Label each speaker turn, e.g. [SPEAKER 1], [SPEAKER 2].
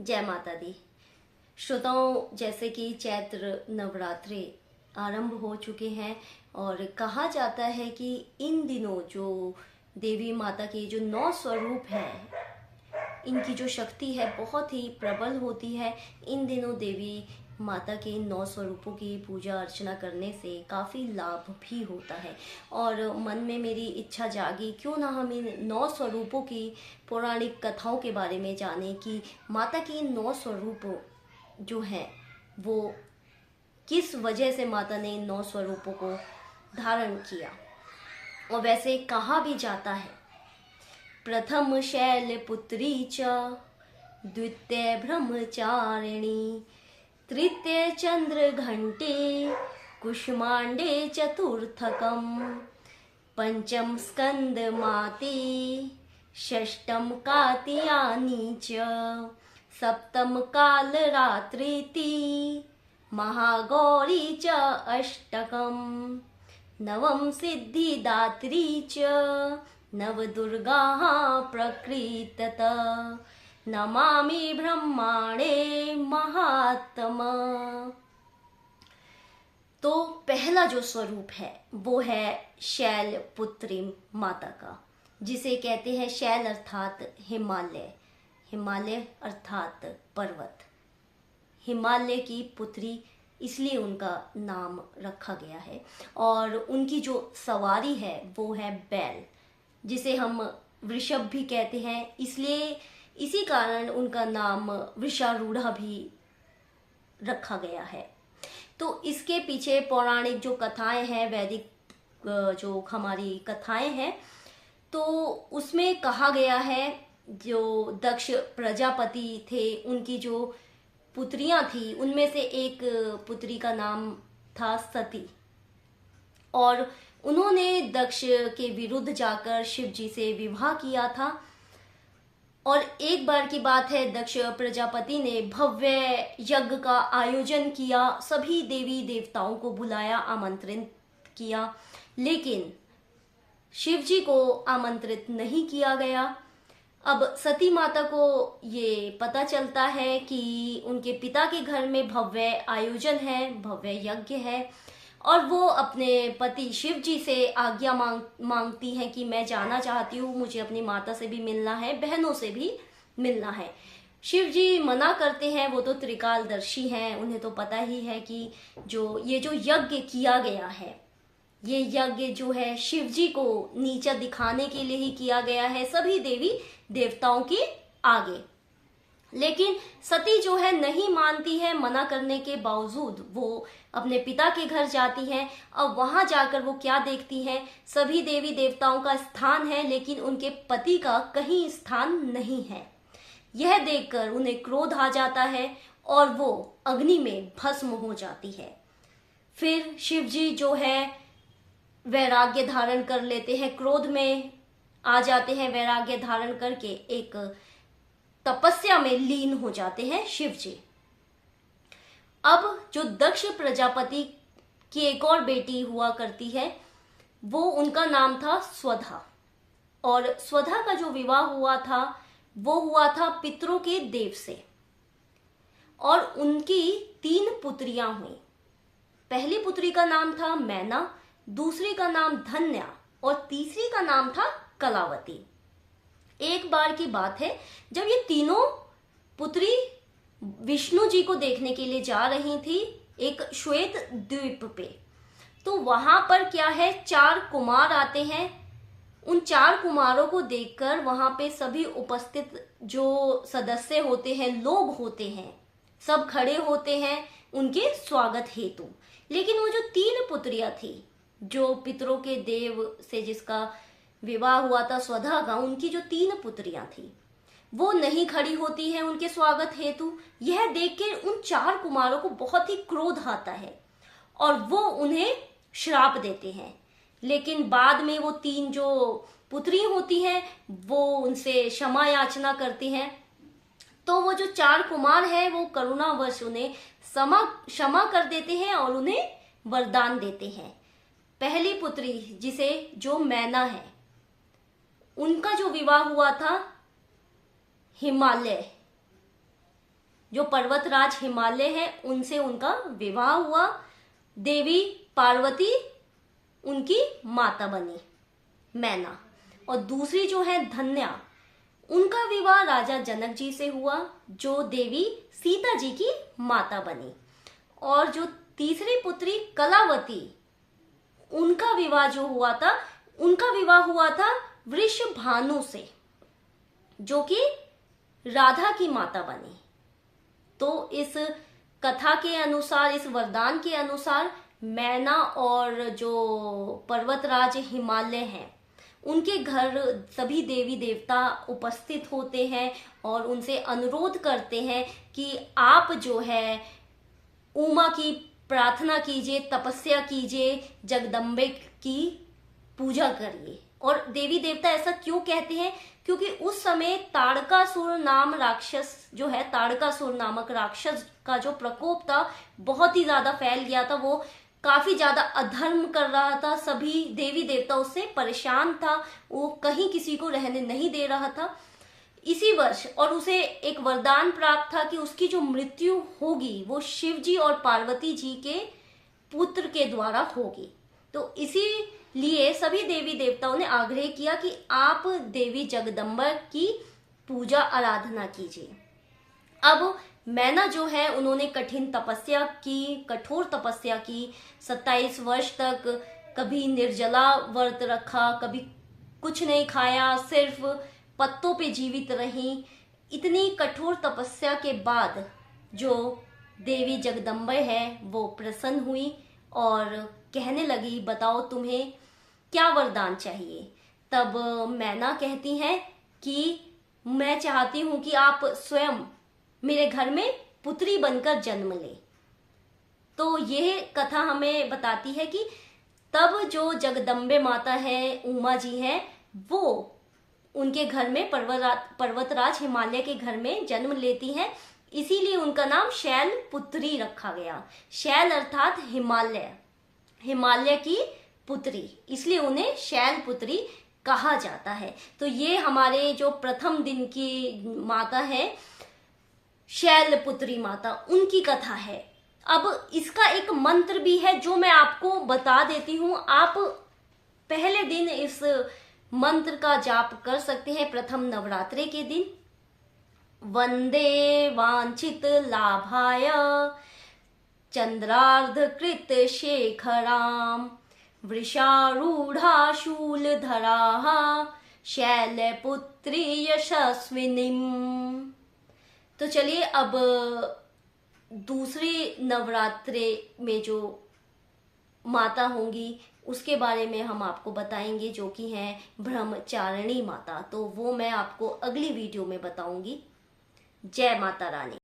[SPEAKER 1] जय माता दी। श्रोताओं, जैसे कि चैत्र नवरात्रि आरंभ हो चुके हैं और कहा जाता है कि इन दिनों जो देवी माता के जो 9 स्वरूप हैं, इनकी जो शक्ति है बहुत ही प्रबल होती है। इन दिनों देवी माता के 9 स्वरूपों की पूजा अर्चना करने से काफ़ी लाभ भी होता है और मन में मेरी इच्छा जागी, क्यों ना हम इन 9 स्वरूपों की पौराणिक कथाओं के बारे में जानें कि माता की इन 9 स्वरूप जो हैं वो किस वजह से माता ने इन 9 स्वरूपों को धारण किया। और वैसे कहा भी जाता है, प्रथम शैलपुत्री च द्वितीय ब्रह्मचारिणी तृतीय चंद्रघंटे कुष्मांडे चतुर्थकम पंचम स्कंदमाते षष्टम कात्यायनी च सप्तम कालरात्रिति महागौरी च अष्टकम नवम सिद्धिदात्री च नवदुर्गाः प्रकृतत नमामि ब्रह्माणे महात्म। तो पहला जो स्वरूप है वो है शैलपुत्री माता का, जिसे कहते हैं शैल अर्थात हिमालय, हिमालय अर्थात पर्वत, हिमालय की पुत्री, इसलिए उनका नाम रखा गया है। और उनकी जो सवारी है वो है बैल, जिसे हम वृषभ भी कहते हैं, इसलिए इसी कारण उनका नाम वृषारूढ़ा भी रखा गया है। तो इसके पीछे पौराणिक जो कथाएं हैं, वैदिक जो हमारी कथाएं हैं, तो उसमें कहा गया है जो दक्ष प्रजापति थे, उनकी जो पुत्रियां थी उनमें से एक पुत्री का नाम था सती, और उन्होंने दक्ष के विरुद्ध जाकर शिव जी से विवाह किया था। और एक बार की बात है, दक्ष प्रजापति ने भव्य यज्ञ का आयोजन किया, सभी देवी देवताओं को बुलाया, आमंत्रित किया, लेकिन शिव जी को आमंत्रित नहीं किया गया। अब सती माता को ये पता चलता है कि उनके पिता के घर में भव्य आयोजन है, भव्य यज्ञ है, और वो अपने पति शिव जी से आज्ञा मांगती हैं कि मैं जाना चाहती हूँ, मुझे अपनी माता से भी मिलना है, बहनों से भी मिलना है। शिव जी मना करते हैं, वो तो त्रिकालदर्शी हैं, उन्हें तो पता ही है कि ये जो यज्ञ किया गया है, ये यज्ञ जो है शिव जी को नीचा दिखाने के लिए ही किया गया है, सभी देवी देवताओं के आगे। लेकिन सती जो है नहीं मानती है, मना करने के बावजूद वो अपने पिता के घर जाती हैं। अब वहां जाकर वो क्या देखती हैं, सभी देवी देवताओं का स्थान है लेकिन उनके पति का कहीं स्थान नहीं है। यह देखकर उन्हें क्रोध आ जाता है और वो अग्नि में भस्म हो जाती है। फिर शिव जी जो है वैराग्य धारण कर लेते हैं, क्रोध में आ जाते हैं, वैराग्य धारण करके एक तपस्या में लीन हो जाते हैं शिव जी। अब जो दक्ष प्रजापति की एक और बेटी हुआ करती है, वो उनका नाम था स्वधा, और स्वधा का जो विवाह हुआ था वो हुआ था पितरों के देव से, और उनकी 3 पुत्रियां हुई। पहली पुत्री का नाम था मैना, दूसरी का नाम धन्या और तीसरी का नाम था कलावती। एक बार की बात है, जब ये तीनों पुत्री विष्णु जी को देखने के लिए जा रही थी एक श्वेत द्वीप पे, तो वहां पर क्या है, 4 कुमार आते हैं। उन 4 कुमारों को देखकर वहां पे सभी उपस्थित जो सदस्य होते हैं, लोग होते हैं, सब खड़े होते हैं उनके स्वागत हेतु। लेकिन वो जो 3 पुत्रियां थी, जो पितरों के देव से जिसका विवाह हुआ था स्वधा का, उनकी जो 3 पुत्रियां थी वो नहीं खड़ी होती हैं उनके स्वागत हेतु। यह देख के उन 4 कुमारों को बहुत ही क्रोध आता है और वो उन्हें श्राप देते हैं। लेकिन बाद में वो 3 जो पुत्री होती हैं वो उनसे क्षमा याचना करती हैं, तो वो जो 4 कुमार हैं वो करुणावश उन्हें क्षमा कर देते हैं और उन्हें वरदान देते हैं। पहली पुत्री जिसे जो मैना है, उनका जो विवाह हुआ था हिमालय जो पर्वतराज हिमालय है उनसे उनका विवाह हुआ। देवी पार्वती उनकी माता बनी, मैना। और दूसरी जो है धन्या, उनका विवाह राजा जनक जी से हुआ, जो देवी सीता जी की माता बनी। और जो तीसरी पुत्री कलावती, उनका विवाह जो हुआ था, उनका विवाह हुआ था वृषभानु से, जो कि राधा की माता बनी। तो इस कथा के अनुसार, इस वरदान के अनुसार, मैना और जो पर्वतराज हिमालय हैं, उनके घर सभी देवी देवता उपस्थित होते हैं और उनसे अनुरोध करते हैं कि आप जो है उमा की प्रार्थना कीजिए, तपस्या कीजिए, जगदम्बे की पूजा करिए। और देवी देवता ऐसा क्यों कहते हैं? क्योंकि उस समय ताड़कासुर नाम राक्षस जो है, ताड़कासुर नामक राक्षस का जो प्रकोप था बहुत ही ज्यादा फैल गया था। वो काफी ज्यादा अधर्म कर रहा था, सभी देवी देवता उससे परेशान था, वो कहीं किसी को रहने नहीं दे रहा था। इसी वर्ष और उसे एक वरदान प्राप्त था कि उसकी जो मृत्यु होगी वो शिव जी और पार्वती जी के पुत्र के द्वारा होगी। तो इसीलिए सभी देवी देवताओं ने आग्रह किया कि आप देवी जगदम्बा की पूजा आराधना कीजिए। अब मैना जो है, उन्होंने कठिन तपस्या की, कठोर तपस्या की। 27 वर्ष तक कभी निर्जला व्रत रखा, कभी कुछ नहीं खाया, सिर्फ पत्तों पे जीवित रही। इतनी कठोर तपस्या के बाद जो देवी जगदम्बा है वो प्रसन्न हुई और कहने लगी, बताओ तुम्हें क्या वरदान चाहिए। तब मैना कहती हैं कि मैं चाहती हूं कि आप स्वयं मेरे घर में पुत्री बनकर जन्म ले। तो यह कथा हमें बताती है कि तब जो जगदम्बे माता है, उमा जी हैं, वो उनके घर में पर्वतराज हिमालय के घर में जन्म लेती हैं। इसीलिए उनका नाम शैल पुत्री रखा गया। शैल अर्थात हिमालय, हिमालय की पुत्री, इसलिए उन्हें शैल पुत्री कहा जाता है। तो ये हमारे जो प्रथम दिन की माता है शैल पुत्री माता, उनकी कथा है। अब इसका एक मंत्र भी है जो मैं आपको बता देती हूं। आप पहले दिन इस मंत्र का जाप कर सकते हैं प्रथम नवरात्रे के दिन। वंदे वांछित लाभाय चंद्रार्धकृत शेखराम वृषारूढ़ा शूलधराः शैलपुत्री यशस्विनीम। तो चलिए अब दूसरी नवरात्रे में जो माता होंगी उसके बारे में हम आपको बताएंगे, जो कि है ब्रह्मचारिणी माता। तो वो मैं आपको अगली वीडियो में बताऊंगी। जय माता रानी।